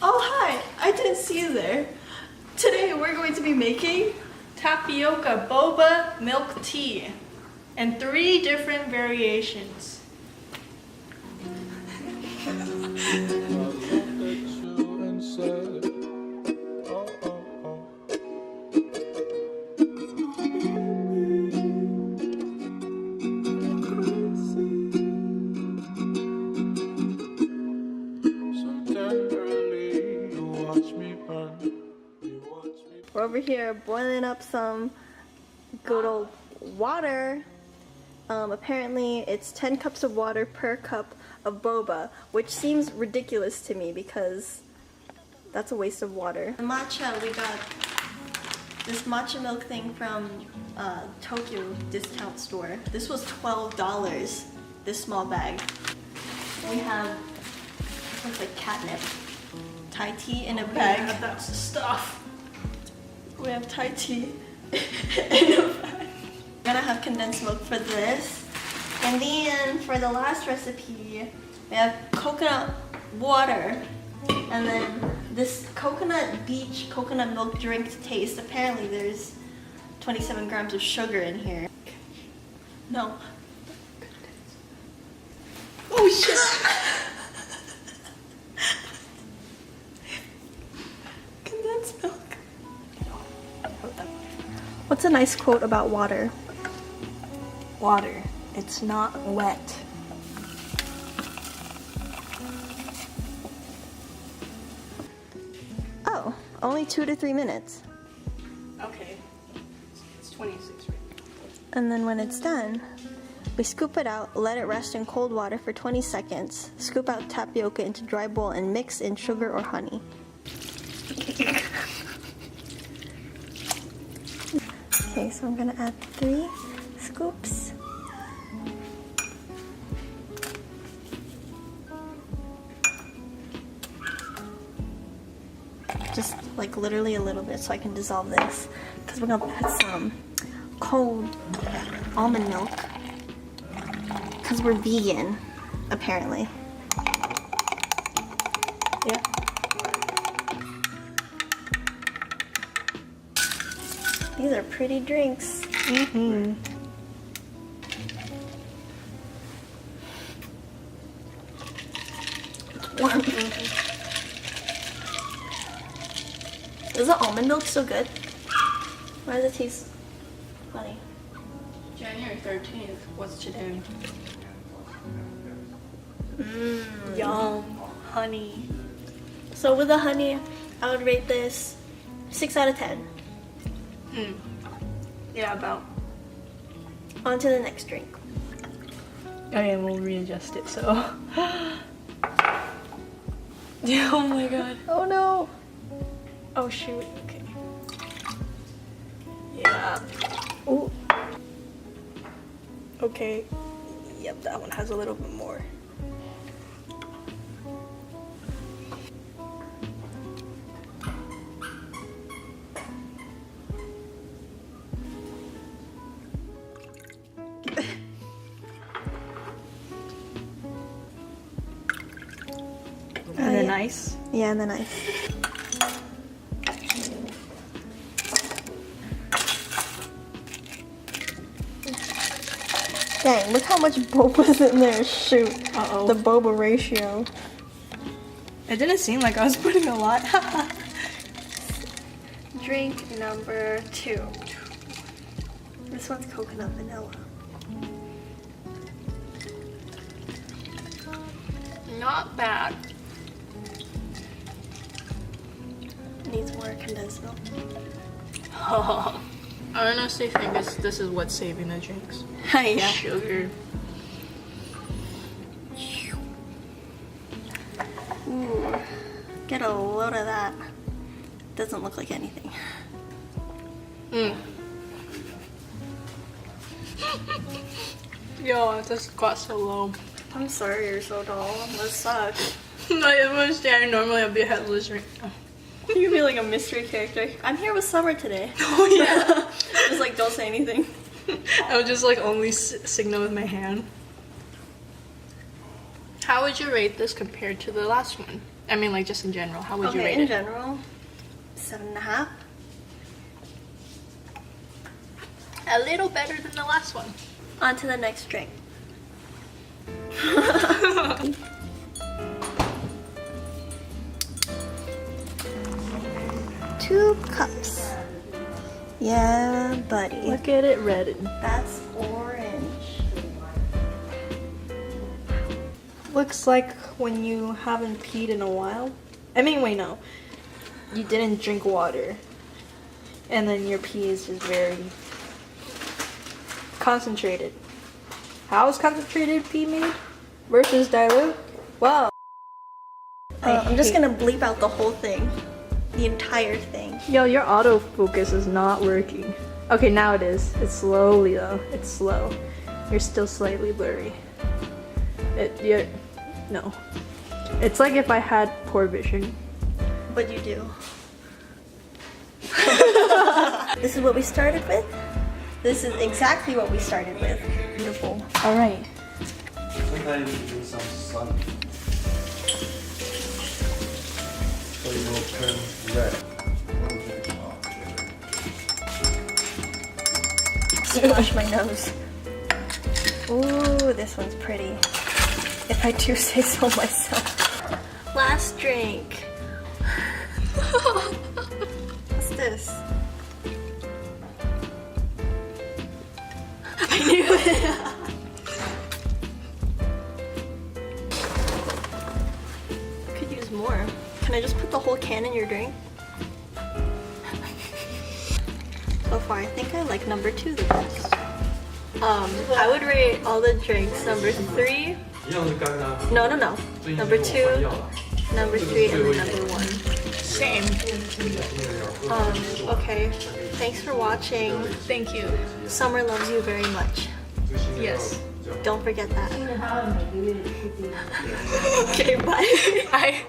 Oh hi, I didn't see you there. Today we're going to be making tapioca boba milk tea in 3 different variations. We're over here boiling up some good old water. Apparently it's 10 cups of water per cup of boba, which seems ridiculous to me because that's a waste of water. The matcha, we got this matcha milk thing from Tokyo discount store. This was $12, this small bag. We have, looks like catnip, Thai tea in a bag. Yeah, that's the stuff. We have Thai tea in a bag. We're gonna have condensed milk for this. And then for the last recipe, we have coconut water. And then this coconut beach coconut milk drink to taste. Apparently there's 27 grams of sugar in here. No. Oh shit! Condensed milk. What's a nice quote about water? Water. It's not wet. Oh, only 2 to 3 minutes. Okay. It's 26 right now. And then when it's done, we scoop it out, let it rest in cold water for 20 seconds, scoop out tapioca into dry bowl and mix in sugar or honey. Okay, so I'm gonna add 3 scoops. Just like literally a little bit so I can dissolve this. Because we're gonna put some cold almond milk. Because we're vegan, apparently. Yeah. These are pretty drinks. Mm-hmm. Warm. Is the almond milk so good? Why does it taste funny? January 13th. What's today? Mmm. Yum. Honey. So with the honey, I would rate this 6 out of 10. Yeah, about. On to the next drink. Okay, we'll readjust it, so. Yeah, oh my god. Oh no! Oh shoot, okay. Yeah. Ooh. Okay. Yep, that one has a little bit more. And then ice. Yeah, and then ice. Dang, look how much boba's in there. Shoot. Uh-oh. The boba ratio. It didn't seem like I was putting a lot. Drink number 2. This one's coconut vanilla. Not bad. Needs more condensed milk. Oh. I honestly think this is what's saving the drinks. Yeah. Sugar. Ooh. Get a load of that. Doesn't look like anything. Yo, this got so low. I'm sorry you're so tall. That sucks. I was standing normally I'd be headless right now. You can be like a mystery character. I'm here with Summer today. Oh yeah. Just like don't say anything. I would just like only signal with my hand. How would you rate this compared to the last one? I mean, like, just in general. How would you Okay, rate in it? general, 7.5. A little better than the last one. On to the next drink. 2 cups. Yeah, buddy. Look at it redden. That's orange. Looks like when you haven't peed in a while. I mean, wait, no. You didn't drink water. And then your pee is just very concentrated. How is concentrated pee made versus dilute? Well, I'm just gonna bleep out the whole thing. The entire thing. yo, your autofocus is not working. Okay, now it is. It's slowly though. It's slow. You're still slightly blurry. No. It's like if I had poor vision. But you do. This is what we started with. This is exactly what we started with. Beautiful. All right. Sometimes you do some sun. So you will turn red. Splash my nose. Ooh, this one's pretty. If I do say so myself. Last drink. What's this? I knew it. Could use more. Can I just put the whole can in your drink? So far, I think I like number 2 the best. I would rate all the drinks number 3. No. Number 2, number 3, and then number 1. Same. Okay. Thanks for watching. Thank you. Summer loves you very much. Yes. Don't forget that. Okay, bye. Bye.